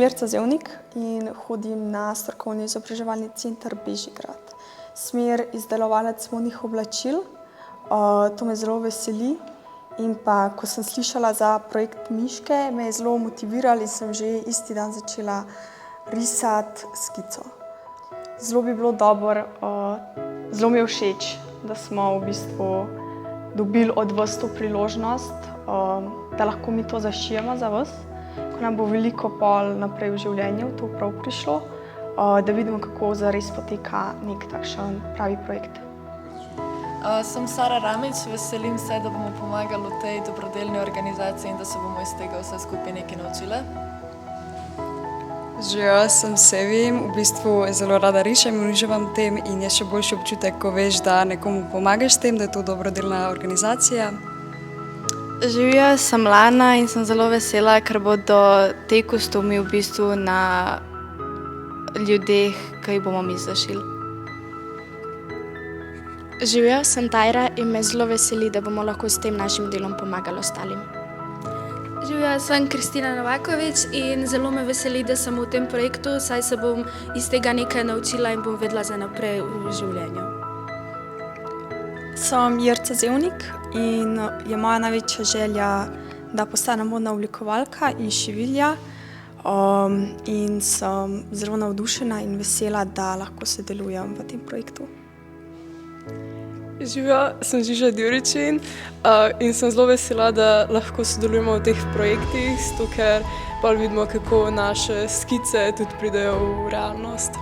Jerca Zevnik in hodim na strokovni izobraževalni center Bežigrad. Smer izdelovalec modnih oblačil, to me zelo veseli. In pa, ko sem slišala za projekt Miške, me je zelo motiviralo in sem že isti dan začela risati skico. Zelo bi bilo dobro, zelo mi je všeč, da smo v bistvu dobili od vas to priložnost, da lahko mi to zašijemo za vas, ko nam bo veliko pol naprej v življenju to prav prišlo, da vidimo, kako zares poteka nek takšen pravi projekt. Sem Sara Ramić, veselim se, da bomo pomagali v tej dobrodelni organizaciji in da se bomo iz tega vse skupaj nekaj naučile. Živijo, sem Sevim, v bistvu zelo rada rišem in uživam v tem in je še boljši občutek, ko veš, da nekomu pomagaš s tem, da je to dobrodelna organizacija. Živijo, sem Lana in sem zelo vesela, ker bodo te kostumi v bistvu na ljudeh, ki jih bomo mi zašili. Živijo, sem Tajra in me zelo veseli, da bomo lahko s tem našim delom pomagali ostalim. Živijo, sem Kristina Novaković in zelo me veseli, da sem v tem projektu, saj se bom iz tega nekaj naučila in bom vedela za naprej v življenju. Sem Jerca Zevnik in je moja največja želja, da postanem modna oblikovalka in šivilja. In sem zelo navdušena in vesela, da lahko sodelujem v tem projektu. Živijo, sem Žiža Djuričin in sem zelo vesela, da lahko sodelujemo v teh projektih, zato ker bolj vidimo, kako naše skice tudi pridejo v realnost.